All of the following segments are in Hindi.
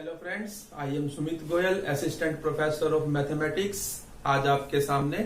Hello friends, I am Sumit Goyal, assistant professor of mathematics. आज आपके सामने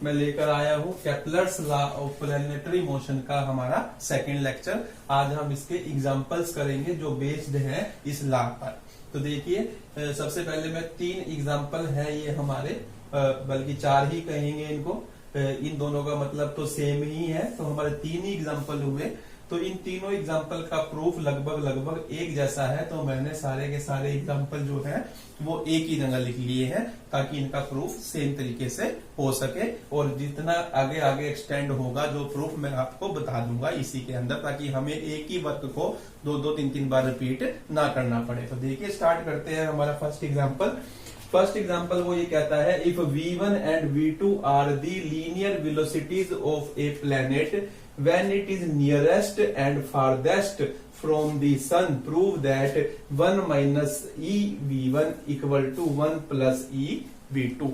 मैं लेकर आया हूँ Kepler's law of planetary motion का हमारा सेकंड लेक्चर। आज हम इसके एग्जांपल्स करेंगे जो बेस्ड है इस लॉ पर। तो देखिए, सबसे पहले मैं 3 एग्जांपल है ये हमारे, बल्कि 4 ही कहेंगे इनको। इन दोनों का मतलब तो सेम ही है, तो हमारे 3 ही एग्जांपल हुए। तो इन तीनों एग्जाम्पल का प्रूफ लगभग एक जैसा है, तो मैंने सारे के सारे एग्जाम्पल जो है वो एक ही जगह लिख लिए हैं ताकि इनका प्रूफ सेम तरीके से हो सके। और जितना आगे आगे एक्सटेंड होगा जो प्रूफ मैं आपको बता दूंगा इसी के अंदर, ताकि हमें एक ही वर्क को 2-3 बार रिपीट ना करना पड़े। तो देखिए, स्टार्ट करते हैं हमारा फर्स्ट एग्जाम्पल। वो ये कहता है, if v1 and v2 are the linear velocities of a planet when it is nearest and farthest from the sun, prove that 1 minus e v1 equal to 1 plus e v2।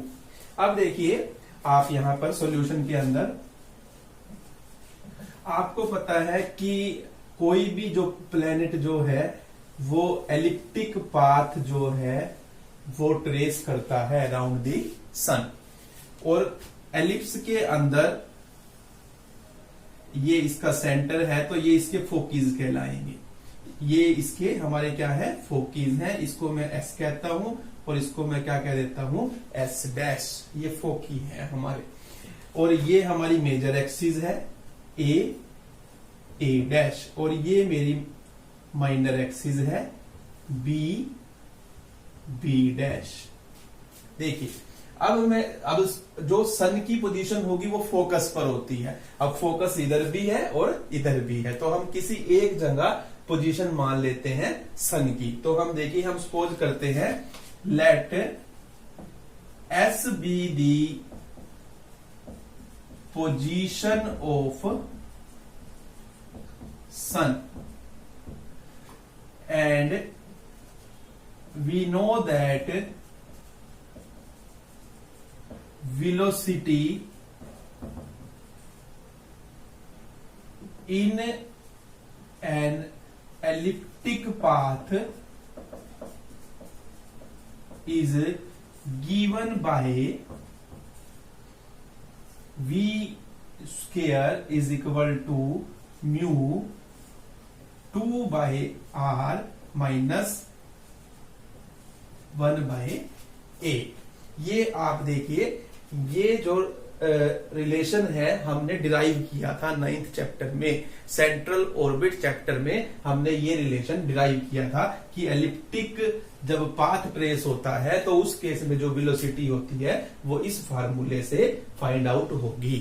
अब देखिए, आप यहां पर सॉल्यूशन के अंदर आपको पता है कि कोई भी जो प्लेनेट जो है वो एलिप्टिक पाथ जो है वो ट्रेस करता है अराउंड दी सन, और एलिप्स के अंदर ये इसका सेंटर है, तो ये इसके फोकीज कहलाएंगे। ये इसके हमारे क्या है, फोकीज हैं। इसको मैं एस कहता हूं और इसको मैं क्या कह देता हूं, एस डैश। ये फोकी है हमारे, और ये हमारी मेजर एक्सिस है ए डैश, और ये मेरी माइनर एक्सिस है बी डैश। देखिए, अब जो सन की पोजीशन होगी वो फोकस पर होती है। अब फोकस इधर भी है और इधर भी है, तो हम किसी एक जगह पोजीशन मान लेते हैं सन की। तो हम देखिए, हम सपोज करते हैं, let S be the position of sun and we know that velocity in an elliptic path is given by v square is equal to mu 2 by r minus 1 by a। ये आप देखिए, ये जो रिलेशन है हमने डिराइव किया था 9th चैप्टर में, सेंट्रल ऑर्बिट चैप्टर में हमने ये रिलेशन डिराइव किया था कि एलिप्टिक जब पाथ ट्रेस होता है तो उस केस में जो वेलोसिटी होती है वो इस फार्मूले से फाइंड आउट होगी।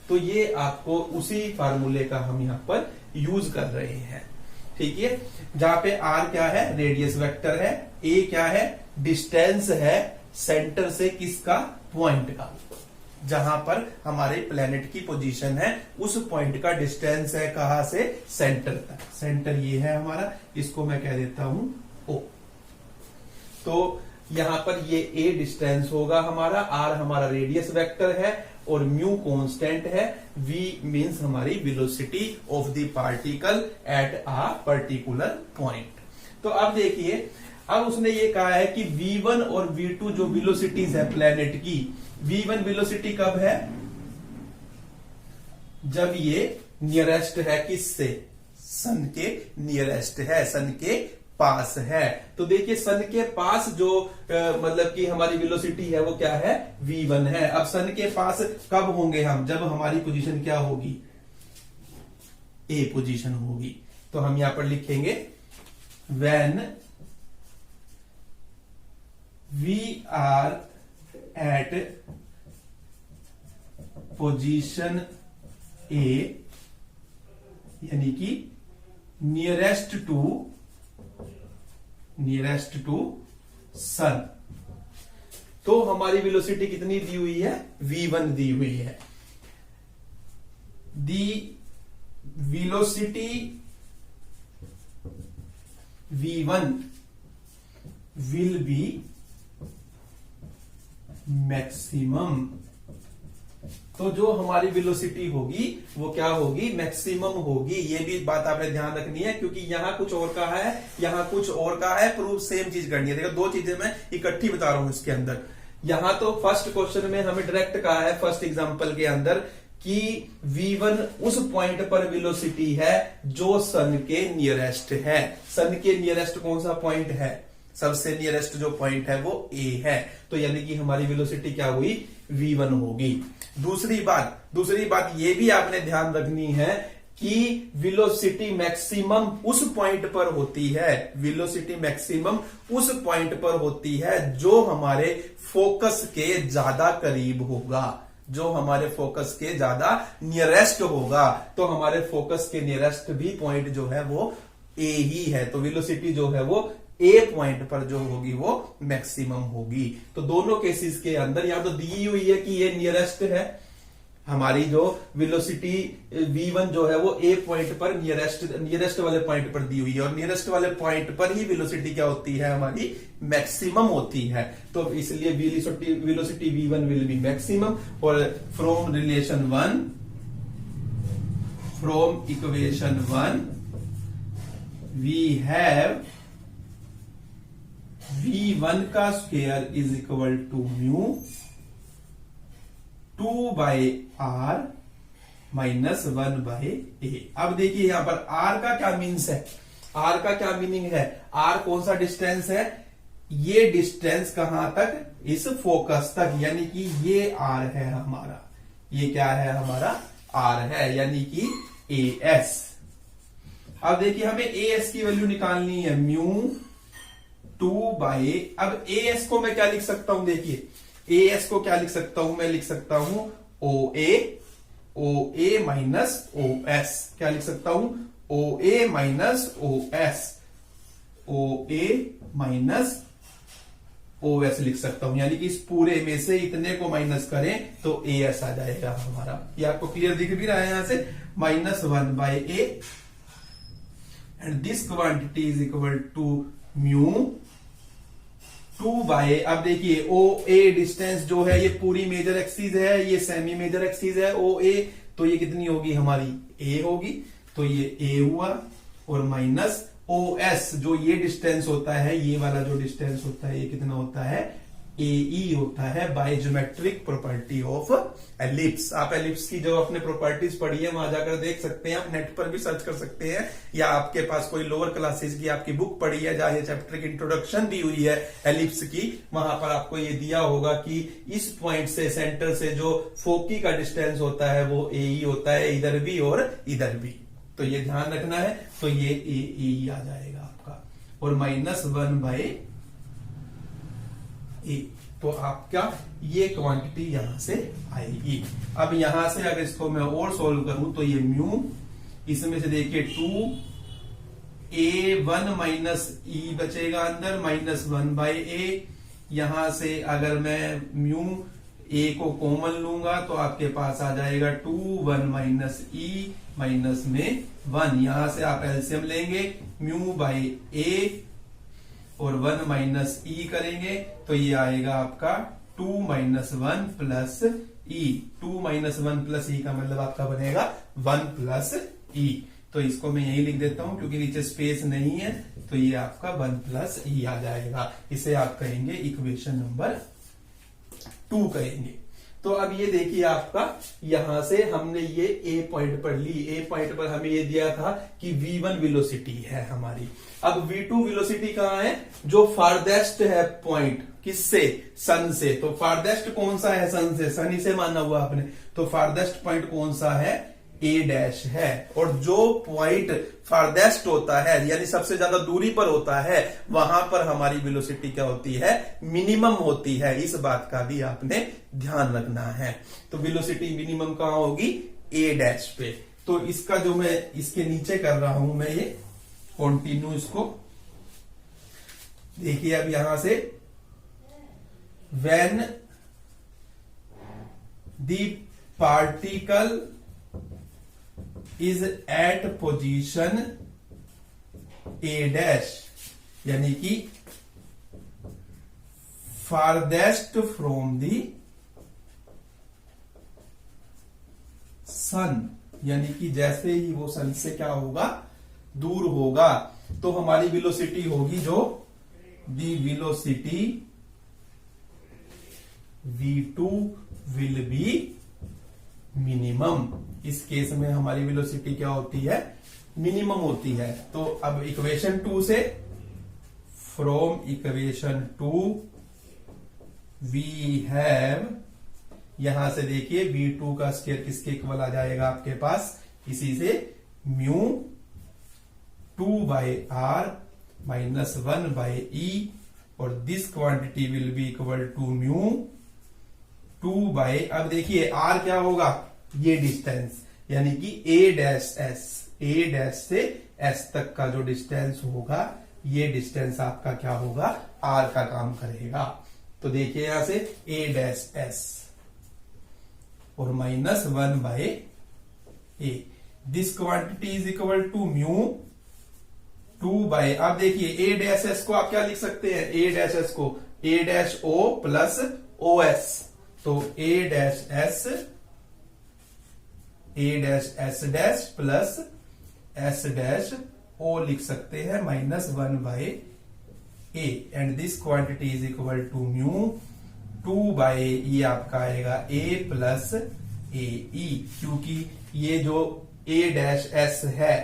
तो ये आपको उसी फार्मूले का हम यहाँ पर यूज कर रहे हैं, ठीक है। जहां पे आर क्या है, रेडियस वेक्टर है, ए क्या है, डिस्टेंस है सेंटर से किसका, पॉइंट का। जहां पर हमारे प्लेनेट की पोजीशन है उस पॉइंट का डिस्टेंस है कहां से, सेंटर तक। सेंटर ये है हमारा, इसको मैं कह देता हूं ओ। तो यहां पर ये ए डिस्टेंस होगा हमारा, आर हमारा रेडियस वेक्टर है, और म्यू कांस्टेंट है, वी मींस हमारी velocity of the particle at a particular point. तो अब देखिए, अब उसने ये कहा है कि v1 और v2 जो वेलोसिटीज है प्लेनेट की, v1 वेलोसिटी कब है, जब ये नियरेस्ट है किससे, सन के नियरेस्ट है, सन के पास है। तो देखिए, सन के पास जो मतलब कि हमारी वेलोसिटी है वो क्या है, v1 है। अब सन के पास कब होंगे हम, जब हमारी पोजीशन क्या होगी, ए पोजीशन होगी। तो हम यहां पर लिखेंगे, when we are at position A, यानी कि नियरेस्ट टू सन, तो हमारी वेलोसिटी कितनी दी हुई है, v1 दी हुई है। The velocity v1 will be maximum तो जो हमारी वेलोसिटी होगी वो क्या होगी, मैक्सिमम होगी। ये भी बात आपने ध्यान रखनी है, क्योंकि यहां कुछ और का है, यहां कुछ और का है, प्रूफ सेम चीज करनी है। देखो दो चीजें मैं इकट्ठी बता रहा हूं इसके अंदर। यहां तो फर्स्ट क्वेश्चन में हमें डायरेक्ट कहा है, फर्स्ट एग्जांपल के अंदर, कि v1 उस पॉइंट पर वेलोसिटी है जो सन के नियरेस्ट है। सन के नियरेस्ट कौन सा पॉइंट है, सबसे नियरेस्ट जो पॉइंट है वो a है। तो यानी कि हमारी वेलोसिटी क्या हुई, v1 होगी। दूसरी बात ये भी आपने ध्यान रखनी है कि वेलोसिटी मैक्सिमम उस पॉइंट पर होती है, वेलोसिटी मैक्सिमम उस पॉइंट पर होती है जो हमारे फोकस के ज्यादा करीब होगा, जो हमारे फोकस के ज्यादा नियरेस्ट होगा। तो हमारे फोकस के नियरेस्ट भी पॉइंट जो है वो ए ही है। तो वेलोसिटी जो है वो ए पॉइंट पर जो होगी वो मैक्सिमम होगी। तो दोनों केसेस के अंदर यहां तो दी हुई है कि ये नियरेस्ट है, हमारी जो वेलोसिटी v1 जो है वो ए पॉइंट पर नियरेस्ट वाले पॉइंट पर दी हुई है, और नियरेस्ट वाले पॉइंट पर ही वेलोसिटी क्या होती है, हमारी मैक्सिमम होती है। तो इसलिए velocity v1 will be maximum. और from equation 1 we have v1 का square is equal to mu 2/r minus 1/a। अब देखिए यहां पर r का क्या मीन्स है, r का क्या मीनिंग है, r कौन सा डिस्टेंस है, ये डिस्टेंस कहां तक, इस फोकस तक, यानी कि ये r है हमारा, ये क्या है हमारा r है, यानी कि as। अब देखिए हमें as की वैल्यू निकालनी है, म्यू 2/, अब as को मैं क्या लिख सकता हूं, देखिए as को क्या लिख सकता हूं, मैं लिख सकता हूं OA माइनस OS। क्या लिख सकता हूं, OA minus OS, OA minus OS लिख सकता हूं। यानी कि इस पूरे में से इतने को माइनस करें तो AS आ जाएगा हमारा। ये आपको क्लियर दिख भी रहा है यहां से, -1/a and this quantity is equal to mu 2/, अब देखिए OA डिस्टेंस जो है ये पूरी मेजर एक्सिस है, ये सेमी मेजर एक्सिस है OA, तो ये कितनी होगी हमारी A होगी, तो ये A हुआ, और माइनस OS जो ये डिस्टेंस होता है, ये वाला जो डिस्टेंस होता है ये कितना होता है, AE होता है, by geometric property of ellipse. आप एलिप्स की जो अपने प्रॉपर्टीज पढ़ी है वहां जाकर देख सकते हैं, आप नेट पर भी सर्च कर सकते हैं, या आपके पास कोई लोअर क्लासेस की आपकी बुक पढ़ी है जहां ये चैप्टर की इंट्रोडक्शन दी हुई है एलिप्स की, वहां पर आपको ये दिया होगा कि इस पॉइंट से, सेंटर से जो फोकी का डिस्टेंस होता है वो AE होता है, इधर भी और इधर भी। तो ये ध्यान रखना है, तो ये AE आ जाएगा आपका, और -1/a। तो आपका ये क्वांटिटी यहां से आएगी। अब यहां से अगर इसको मैं और सोल्व करूं तो ये म्यू, इसमें से देखिए 2a1 माइनस e बचेगा अंदर, -1/a। यहां से अगर मैं म्यू a को कॉमन लूंगा तो आपके पास आ जाएगा 2 1 माइनस e माइनस में 1। यहां से आप एलसीएम लेंगे, μ/a और 1 माइनस ई करेंगे तो ये आएगा आपका 2 - 1 प्लस ई। 2 - 1 प्लस ई का मतलब आपका बनेगा 1 प्लस ई। तो इसको मैं यही लिख देता हूं क्योंकि नीचे स्पेस नहीं है, तो ये आपका 1 प्लस ई आ जाएगा। इसे आप कहेंगे इक्वेशन नंबर 2 कहेंगे। तो अब ये देखिए आपका यहां से हमने ये ए पॉइंट पर ली, ए पॉइंट पर हमें ये दिया था कि v1 वेलोसिटी है हमारी। अब v2 वेलोसिटी कहां है, जो फारदेस्ट है पॉइंट, किससे, सन से। तो फारदेस्ट कौन सा है सन से, सन ही से माना हुआ आपने, तो फारदेस्ट पॉइंट कौन सा है, ए डैश है। और जो पॉइंट फारदेस्ट होता है यानी सबसे ज्यादा दूरी पर होता है, वहां पर हमारी वेलोसिटी क्या होती है, मिनिमम होती है। इस बात का भी आपने ध्यान रखना है। तो वेलोसिटी मिनिमम कहां होगी, ए डैश पे। तो इसका जो मैं इसके नीचे कर रहा हूं मैं ये कंटिन्यू, इसको देखिए। अब यहां से when the particle is at position A dash, यानी कि फारदेस्ट फ्रॉम दी सन, यानी कि जैसे ही वो सन से क्या होगा, दूर होगा, तो हमारी वेलोसिटी होगी जो the velocity v2 will be minimum. इस केस में हमारी वेलोसिटी क्या होती है, मिनिमम होती है। तो अब इक्वेशन 2 से, फ्रॉम इक्वेशन 2 वी हैव, यहां से देखिए v2 का स्क्वायर किसके इक्वल आ जाएगा आपके पास, इसी से म्यू 2/r माइनस 1/e, और this quantity will be equal to mu 2 अब देखिए r क्या होगा, ये डिस्टेंस, यानी कि a डैश से s तक का जो डिस्टेंस होगा, ये डिस्टेंस आपका क्या होगा, r का काम करेगा। तो देखिए यहां से a डैश s और minus 1/a, this quantity is equal to mu 2 अब देखिए a डैश s को आप क्या लिख सकते हैं, a डैश s को a dash o plus os, तो a dash s dash plus s dash o लिख सकते हैं minus 1/a, and this quantity is equal to mu 2 ये आपका आएगा a प्लस ae, क्योंकि ये जो a डैश s है,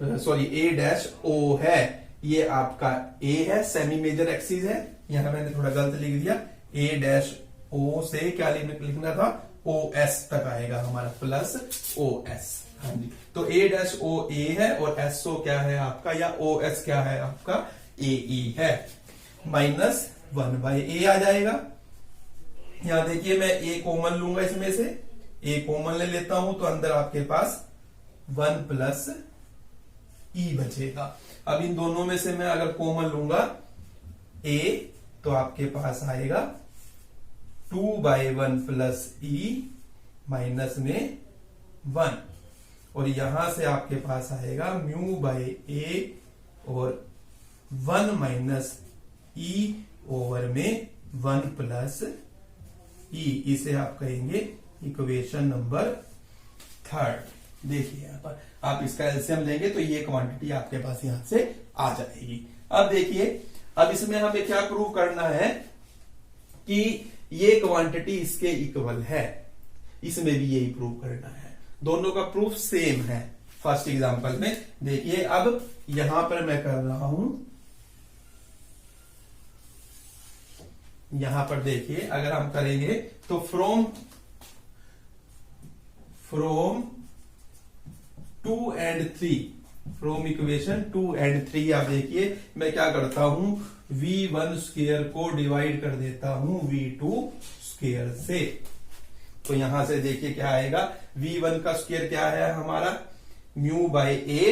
सॉरी a डैश o है, ये आपका a है, सेमी मेजर एक्सिस है, यहां मैंने थोड़ा गलत लिख दिया, a डैश o से क्या लिखना था, os तक आएगा हमारा, प्लस os। हाँ जी, तो a डैश o a है और so क्या है आपका, या os क्या है आपका, ae है, माइनस 1/a आ जाएगा। यहां देखिए मैं a कॉमन लूंगा, इसमें से a कॉमन ले लेता हूं, तो अंदर आपके पास 1 प्लस e बचेगा। अब इन दोनों में से मैं अगर कॉमन लूंगा a, तो आपके पास आएगा 2/1 प्लस e माइनस में 1, और यहां से आपके पास आएगा म्यू बाय a और 1 माइनस e ओवर में 1 प्लस e, इसे आप कहेंगे इक्वेशन नंबर 3। देखिए यहां पर आप इसका एलसीएम लेंगे तो ये क्वांटिटी आपके पास यहां से आ जाएगी। अब देखिए, अब इसमें हमें क्या प्रूव करना है कि ये क्वांटिटी इसके इक्वल है, इसमें भी यही प्रूव करना है, दोनों का प्रूफ सेम है। फर्स्ट एग्जांपल में देखिए, अब यहां पर मैं कर रहा हूं, यहां पर देखिए अगर हम करेंगे तो from 2 and 3, from equation 2 and 3 आप देखिए मैं क्या करता हूं, v1 स्क्वायर को डिवाइड कर देता हूं v2 स्क्वायर से। तो यहां से देखिए क्या आएगा, v1 का स्क्वायर क्या है हमारा, mu by a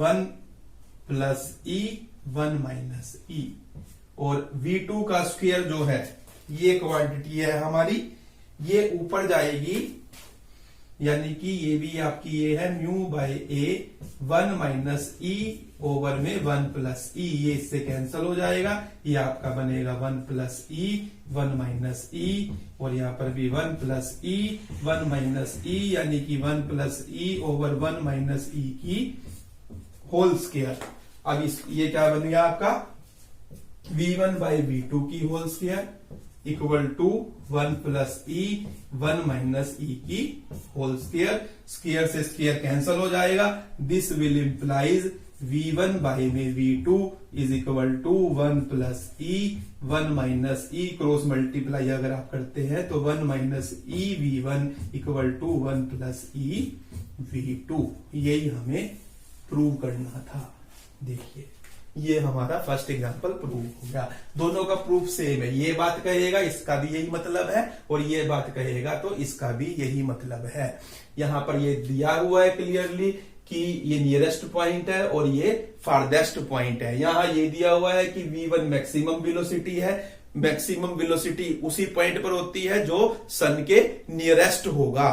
1 plus e 1 minus e, और v2 का स्क्वायर जो है ये क्वांटिटी है हमारी, ये ऊपर जाएगी, यानी कि ये भी आपकी ये है mu by a 1 minus e over में 1 प्लस e, ये इससे कैंसिल हो जाएगा, ये आपका बनेगा 1 प्लस e 1 माइनस e, और यहां पर भी 1 प्लस e 1 माइनस e, यानी कि 1 plus e over 1 minus e की होल स्क्वायर। अब ये क्या बन गया आपका, v1 बाई v2 की whole square equal to 1 plus e 1 minus e की होल स्क्वायर, स्क्वायर से स्क्वायर कैंसिल हो जाएगा, this will implies v1 by में v2 is equal to 1 plus e 1 minus e, cross multiply अगर आप करते हैं तो 1 minus e v1 equal to 1 plus e v2, यही हमें प्रूव करना था। देखिए ये हमारा फर्स्ट एग्जांपल प्रूव हो गया, दोनों का प्रूफ सेम है, ये बात कहेगा इसका भी यही मतलब है और ये बात कहेगा तो इसका भी यही मतलब है। यहां पर ये दिया हुआ है क्लियरली कि ये नियरेस्ट पॉइंट है और ये फारदेस्ट पॉइंट है। यहां ये दिया हुआ है कि v1 मैक्सिमम वेलोसिटी है, मैक्सिमम वेलोसिटी उसी पॉइंट पर होती है जो सन के नियरेस्ट होगा,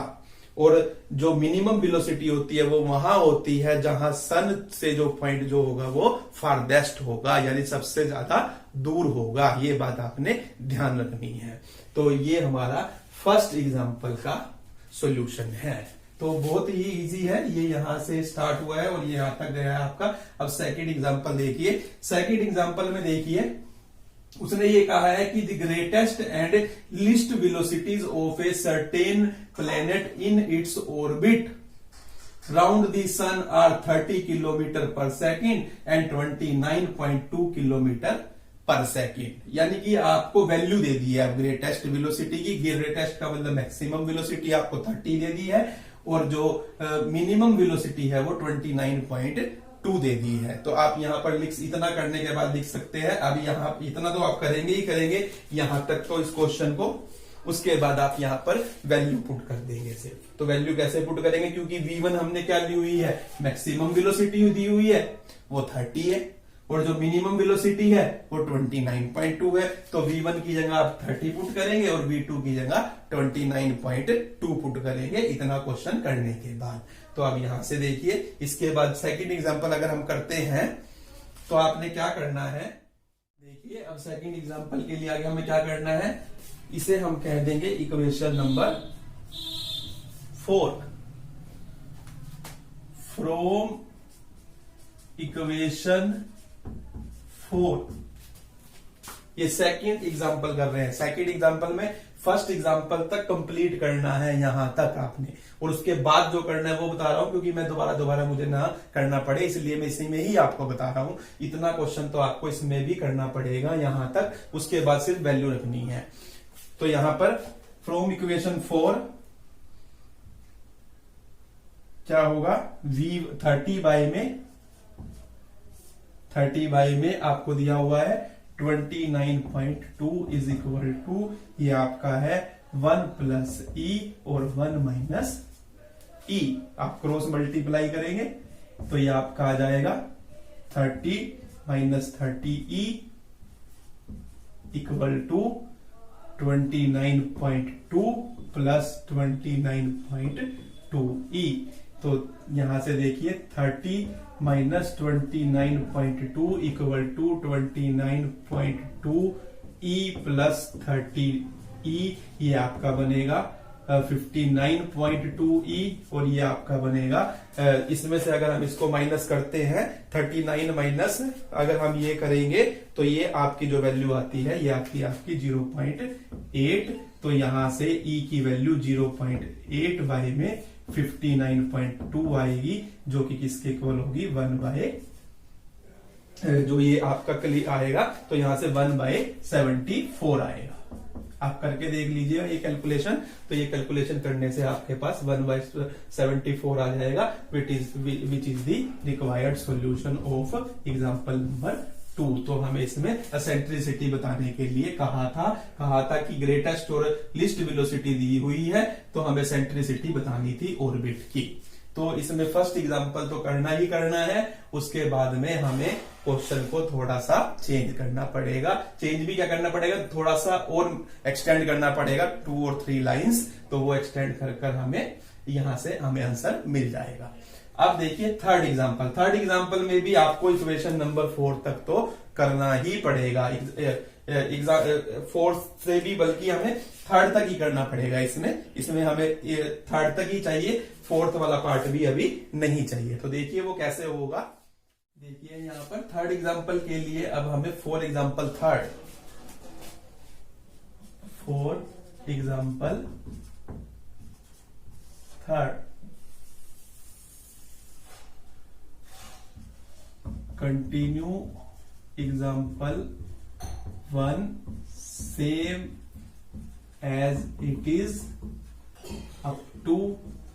और जो मिनिमम वेलोसिटी होती है वो वहां होती है जहां सन से जो पॉइंट जो होगा वो फारदेस्ट होगा, यानी सबसे ज्यादा दूर होगा। ये बात आपने ध्यान रखनी है। तो ये हमारा फर्स्ट एग्जाम्पल का सॉल्यूशन है। तो बहुत ही इजी है, ये यहां से स्टार्ट हुआ है और ये यहां तक गया है आपका। अब सेकंड एग्जांपल देखिए। सेकंड एग्जांपल में देखिए उसने ये कहा है कि the greatest and least velocities of a certain planet in its orbit round the sun are 30 kilometre per second and 29.2 kilometre per second. यानी कि आपको वैल्यू दे दी है अब ग्रेटेस्ट वेलोसिटी की। ग्रेटेस्ट का मतलब मैक्सिमम वेलोसिटी आपको 30 दे दी है और जो मिनिमम वेलोसिटी है वो 29.2 दे दी है। तो आप यहां पर इतना करने के बाद लिख सकते हैं। अभी यहां इतना तो आप करेंगे ही करेंगे यहां तक तो इस क्वेश्चन को, उसके बाद आप यहां पर वैल्यू पुट कर देंगे सिर्फ। तो वैल्यू कैसे पुट करेंगे, क्योंकि V1 हमने क्या ली हुई है, मैक्सिमम वेलोसिटी दी हुई है वो 30 है और जो मिनिमम वेलोसिटी है वो 29.2 है। तो V1 की जगह आप 30 पुट करेंगे और V2 की जगह 29.2 पुट करेंगे, इतना क्वेश्चन करने के बाद। तो अब यहां से देखिए, इसके बाद सेकंड एग्जांपल अगर हम करते हैं तो आपने क्या करना है, देखिए अब सेकंड एग्जांपल के लिए आगे हमें क्या करना है, इसे हम कह देंगे इक्वेशन नंबर 4। फ्रॉम इक्वेशन 4, ये सेकंड एग्जांपल कर रहे हैं। सेकंड एग्जांपल में फर्स्ट एग्जांपल तक कंप्लीट करना है यहां तक आपने, और उसके बाद जो करना है वो बता रहा हूं क्योंकि मैं दोबारा मुझे ना करना पड़े, इसलिए मैं इसी में ही आपको बता रहा हूं। इतना क्वेश्चन तो आपको इसमें भी करना पड़ेगा यहां तक, उसके बाद सिर्फ वैल्यू रखनी है। तो यहां पर फ्रॉम इक्वेशन 4 क्या होगा, V30 बाई में आपको दिया हुआ है 29.2 इज इक्वल टू, ये आपका है 1 प्लस ई और 1 माइनस ई। आप क्रॉस मल्टीप्लाई करेंगे तो ये आपका आ जाएगा 30 minus 30 e equal to 29.2 plus 29.2 e. तो यहां से देखिए 30 minus 29.2 equal to 29.2 e plus 30 e, ये आपका बनेगा 59.2 ई और ये आपका बनेगा, इसमें से अगर हम इसको माइनस करते हैं 39 माइनस अगर हम ये करेंगे तो ये आपकी जो वैल्यू आती है ये आपकी 0.8। तो यहां से ई की वैल्यू 0.8 बाई में 59.2 आएगी, जो कि किसके इक्वल होगी 1 बाय, जो ये आपका क्लियर आएगा तो यहां से 1/74 आएगा। आप करके देख लीजिए ये कैलकुलेशन। तो ये कैलकुलेशन करने से आपके पास 1/74 आ जाएगा, which is the required solution of example number 2। तो हमें इसमें एसेंट्रिसिटी बताने के लिए कहा था कि ग्रेटेस्ट और लीस्ट वेलोसिटी दी हुई है तो हमें एसेंट्रिसिटी बतानी थी ऑर्बिट की। तो इसमें फर्स्ट एग्जांपल तो करना ही करना है, उसके बाद में हमें क्वेश्चन को थोड़ा सा चेंज करना पड़ेगा। चेंज भी क्या करना पड़ेगा, थोड़ा सा और एक्सटेंड करना पड़ेगा 2 और 3 लाइंस, तो वो एक्सटेंड कर हमें यहां से हमें आंसर मिल जाएगा। अब देखिए थर्ड एग्जांपल में भी आपको इक्वेशन नंबर 4 तक तो करना ही पड़ेगा। 4 से भी बल्कि हमें थर्ड तक ही करना पड़ेगा। इसमें हमें थर्ड तक ही चाहिए, फोर्थ वाला पार्ट भी अभी नहीं चाहिए। तो देखिए वो कैसे होगा, देखिए यहां पर थर्ड एग्जांपल के लिए अब हमें for example third continue example 1 same as it is up to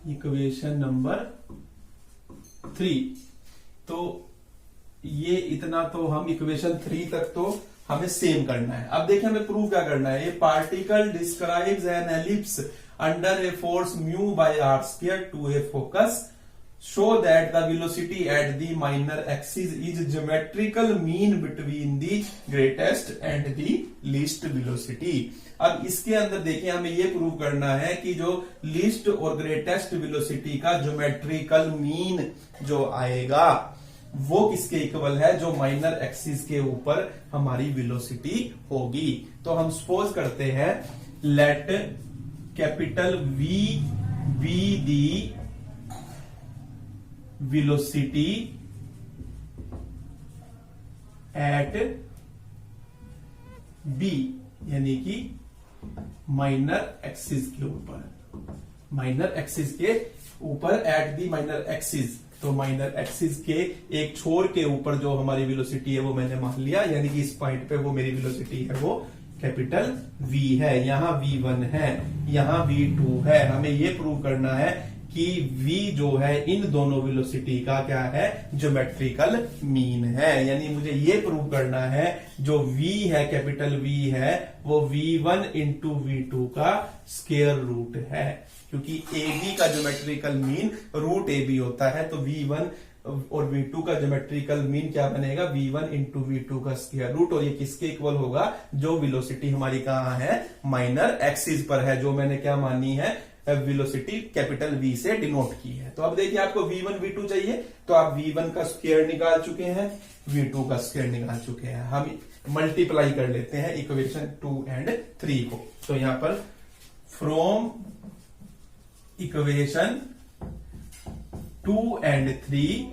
equation number 3। तो ये इतना तो हम इक्वेशन 3 तक तो हमें सेम करना है। अब देखिए हमें प्रूव क्या करना है, ये particle describes an ellipse under a force mu by r square to a focus show that the velocity at the minor axis is geometrical mean between the greatest and the least velocity। अब इसके अंदर देखिए हमें ये प्रूव करना है कि जो लीस्ट और ग्रेटेस्ट वेलोसिटी का ज्योमेट्रिकल मीन जो आएगा वो किसके इक्वल है, जो माइनर एक्सिस के ऊपर हमारी वेलोसिटी होगी। तो हम सपोज करते हैं let capital V be the velocity at B, यानी कि माइनर एक्सिस के ऊपर, माइनर एक्सिस के ऊपर एट दी माइनर एक्सिस। तो माइनर एक्सिस के एक छोर के ऊपर जो हमारी वेलोसिटी है वो मैंने मान लिया, यानी कि इस पॉइंट पे वो मेरी वेलोसिटी है वो कैपिटल V है। यहां V1 है, यहां V2 है। हमें ये प्रूव करना है कि V जो है इन दोनों वेलोसिटी का क्या है, ज्योमेट्रिकल मीन है। यानी मुझे ये प्रूव करना है जो V है, कैपिटल V है, वो V1 इंटू V2 का स्क्वायर रूट है, क्योंकि AB का ज्योमेट्रिकल मीन रूट AB होता है। तो V1 और V2 का ज्योमेट्रिकल मीन क्या बनेगा, V1 इंटू V2 का स्क्वायर रूट। और ये किसके इक्वल होगा, जो वेलोसिटी हमारी कहां है, माइनर एक्सिस पर है, जो मैंने क्या मानी है, वेलोसिटी कैपिटल V से डिनोट की है। तो अब देखिए आपको V1 V2 चाहिए, तो आप V1 का स्क्वायर निकाल चुके हैं, V2 का स्क्वायर निकाल चुके हैं। हम मल्टीप्लाई कर लेते हैं इक्वेशन 2 एंड 3 को। तो यहां पर फ्रॉम इक्वेशन 2 एंड 3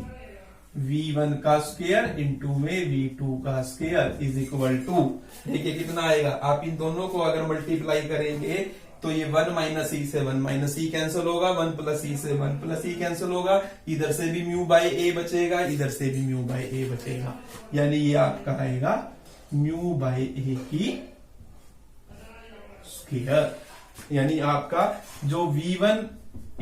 V1 का स्क्वायर इंटू में V2 का स्क्वायर इज इक्वल टू, देखिए कितना आएगा। आप इन दोनों को अगर मल्टीप्लाई करेंगे तो ये 1 माइनस ई से 1 माइनस ई कैंसिल होगा, 1 प्लस ई से 1 प्लस ई कैंसिल होगा, इधर से भी म्यू बाय ए बचेगा, इधर से भी म्यू बाय ए बचेगा। यानी ये आपका आएगा म्यू बाय ए की स्क्वायर। यानी आपका जो V1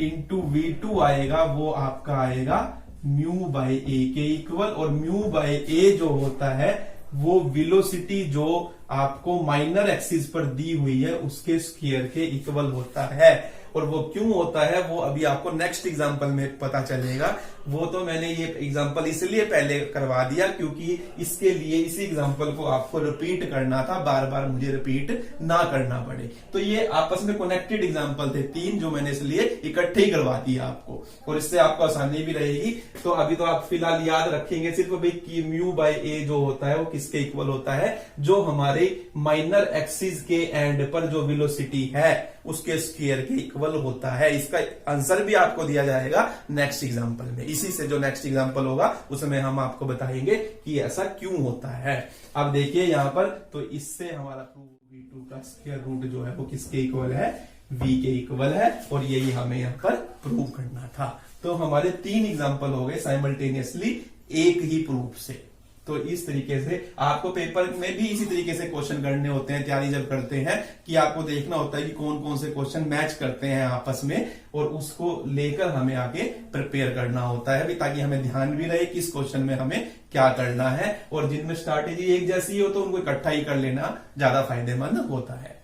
इंटू V2 आएगा वो आपका आएगा म्यू बाय ए के इक्वल। और म्यू बाय ए जो होता है वो वेलोसिटी जो आपको माइनर एक्सिस पर दी हुई है उसके स्क्वायर के इक्वल होता है। और वो क्यों होता है वो अभी आपको नेक्स्ट एग्जांपल में पता चलेगा। वो तो मैंने ये एग्जांपल इसलिए पहले करवा दिया क्योंकि इसके लिए इसी एग्जांपल को आपको रिपीट करना था, बार बार मुझे रिपीट ना करना पड़े। तो ये आपस में कनेक्टेड एग्जांपल थे 3, जो मैंने इसलिए इकट्ठे ही करवा दिया आपको, और इससे आपको आसानी भी रहेगी। तो अभी तो आप फिलहाल याद रखेंगे सिर्फ भाई कि म्यू बाय ए जो होता है वो किसके इक्वल होता है, जो हमारे माइनर एक्सिस के एंड पर जो वेलोसिटी है उसके स्क्वायर के इक्वल होता है। इसका आंसर भी आपको दिया जाएगा नेक्स्ट एग्जांपल में। इसी से जो नेक्स्ट एग्जांपल होगा उसमें हम आपको बताएंगे कि ऐसा क्यों होता है। अब देखिए यहां पर, तो इससे हमारा V2 का स्क्वायर रूट जो है वो किसके इक्वल है, V के इक्वल है। और यही हमें यहां पर प्रूव करना था। तो हमारे 3 एग्जांपल हो गए साइमल्टेनियसली एक ही प्रूफ से। तो इस तरीके से आपको पेपर में भी इसी तरीके से क्वेश्चन करने होते हैं, तैयारी जब करते हैं कि आपको देखना होता है कि कौन कौन से क्वेश्चन मैच करते हैं आपस में, और उसको लेकर हमें आगे प्रिपेयर करना होता है भी, ताकि हमें ध्यान भी रहे किस क्वेश्चन में हमें क्या करना है। और जिनमें स्ट्रैटेजी एक जैसी हो तो उनको इकट्ठा ही कर लेना ज्यादा फायदेमंद होता है।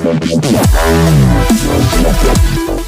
We'll be right back.